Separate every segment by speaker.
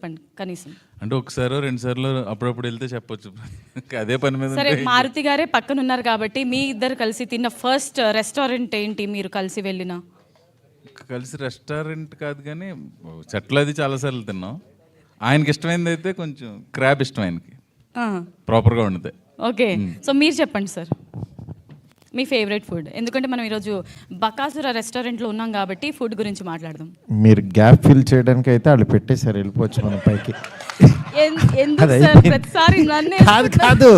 Speaker 1: చెప్పండి కనీసం.
Speaker 2: అంటే ఒకసారో రెండు సార్లు అప్పుడప్పుడు వెళ్తే చెప్పొచ్చు. అదే పని మీద
Speaker 1: సరే,
Speaker 2: ఉంటే
Speaker 1: మారుతి గారే పక్కన ఉన్నారు కాబట్టి మీ ఇద్దరు కలిసి తిన్న ఫస్ట్ రెస్టారెంట్ ఏంటి మీరు కలిసి వెళ్ళిన?
Speaker 2: కలిసి రెస్టారెంట్ కాదు కానీ చెట్లు అది చాలాసార్లు తిన్నాం. ఆయనకి ఇష్టమైనది అయితే కొంచెం క్రాబ్ ఇష్టం ఆయనకి, ప్రాపర్గా వండితే.
Speaker 1: ఓకే, సో మీరు చెప్పండి సార్ మీ ఫేవరెట్ ఫుడ్. ఎందుకంటే మనం ఈరోజు బకాసుర రెస్టారెంట్లో ఉన్నాం కాబట్టి ఫుడ్ గురించి మాట్లాడదాం.
Speaker 3: మీరు గ్యాప్ ఫిల్ చేయడానికి అయితే వాళ్ళు పెట్టేశారు, వెళ్ళిపోవచ్చు మనం పైకి.
Speaker 1: ఎందుకు
Speaker 3: అది
Speaker 1: సార్
Speaker 3: అయిపోయింది.
Speaker 1: ప్రతిసారి నన్నే
Speaker 3: కాదు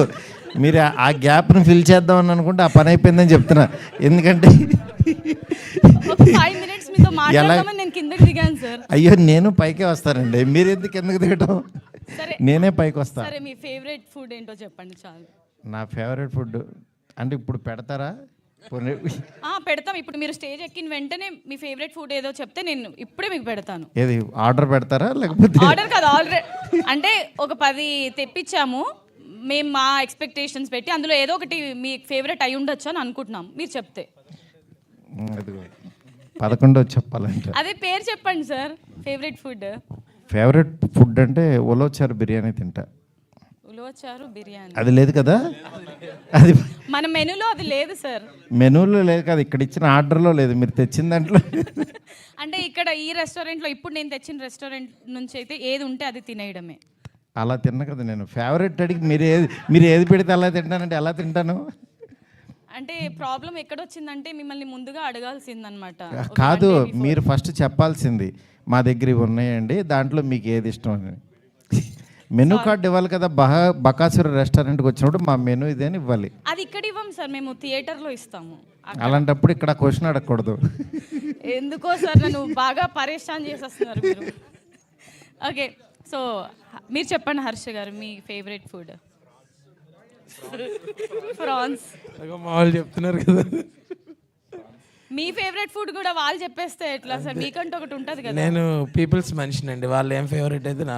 Speaker 3: మీరు ఆ గ్యాప్ని ఫిల్ చేద్దామని అనుకుంటే ఆ పని అయిపోయిందని చెప్తున్నా. ఎందుకంటే
Speaker 1: ఒక 5 minutes మీతో మాట్లాడదామని నేను కిందకి దిగాను సార్.
Speaker 3: అయ్యో నేను పైకే వస్తానండి, మీరు ఎందుకు కిందకి దిగటం,
Speaker 1: సరే
Speaker 3: నేనే పైకి వస్తా.
Speaker 1: సరే, మీ ఫేవరెట్ ఫుడ్ ఏంటో చెప్పండి చాలు.
Speaker 3: నా ఫేవరెట్ ఫుడ్ అంటే ఇప్పుడు పెడతారా?
Speaker 1: పెడతాం. ఇప్పుడు మీరు స్టేజ్ ఎక్కిన వెంటనే మీ ఫేవరెట్ ఫుడ్ ఏదో చెప్తే నేను ఇప్పుడే మీకు పెడతాను.
Speaker 3: ఏది ఆర్డర్ పెడతారా లేకపోతే?
Speaker 1: ఆర్డర్ కాదు, ఆల్రెడీ అంటే ఒక 10 తెప్పించాము మేము మా ఎక్స్పెక్టేషన్స్ పెట్టి, అందులో ఏదో ఒకటి మీ ఫేవరెట్ అయి ఉండొచ్చు అని అనుకుంటున్నాం. మీరు చెప్తే
Speaker 3: అది 11 చెప్పాలంటే
Speaker 1: అదే పేరు చెప్పండి సార్. ఫేవరెట్ ఫుడ్
Speaker 3: అంటే ఉలవచారు బిర్యానీ తింటా.
Speaker 1: ఉలవచారు బిర్యానీ
Speaker 3: అది లేదు కదా, అది
Speaker 1: మన మెనూలో అది లేదు సార్.
Speaker 3: మెనూలో లేదు కదా, ఇక్కడ ఇచ్చిన ఆర్డర్లో లేదు, మీరు తెచ్చిన దాంట్లో.
Speaker 1: అంటే ఇక్కడ ఈ రెస్టారెంట్లో ఇప్పుడు నేను తెచ్చిన రెస్టారెంట్ నుంచి అయితే ఏది ఉంటే అది తినేయడమే.
Speaker 3: అలా తిన్నా కదా నేను. ఫేవరెట్ అడిగి మీరు ఏది పెడితే అలా తింటానంటే ఎలా తింటాను?
Speaker 1: అంటే ప్రాబ్లం ఎక్కడొచ్చిందంటే మిమ్మల్ని ముందుగా అడగాల్సిందనమాట.
Speaker 3: కాదు, మీరు ఫస్ట్ చెప్పాల్సింది మా దగ్గర ఇవి ఉన్నాయండి, దాంట్లో మీకు ఏది ఇష్టం అని. మెనూ కార్డు ఇవ్వాలి కదా. బకాసుర రెస్టారెంట్కి వచ్చినప్పుడు మా మెనూ ఇదే అని ఇవ్వాలి.
Speaker 1: అది ఇక్కడ ఇవ్వం సార్, మేము థియేటర్లో ఇస్తాము.
Speaker 3: అలాంటప్పుడు ఇక్కడ క్వశ్చన్ అడగకూడదు.
Speaker 1: ఎందుకో సార్ నన్ను బాగా పరేషాన్ చేసేస్తున్నారు మీరు. ఓకే, సో మీరు చెప్పండి హర్ష గారు మీ ఫేవరెట్ ఫుడ్. ప్రాన్స్.
Speaker 4: వాళ్ళు చెప్తున్నారు కదా,
Speaker 1: మీ ఫేవరెట్ ఫుడ్ కూడా వాళ్ళు చెప్పేస్తే ఎట్లా సార్? మీకంటూ ఒకటి ఉంటుంది కదా.
Speaker 4: నేను పీపుల్స్ మనిషినండి, వాళ్ళు ఏం ఫేవరెట్ అయితే నా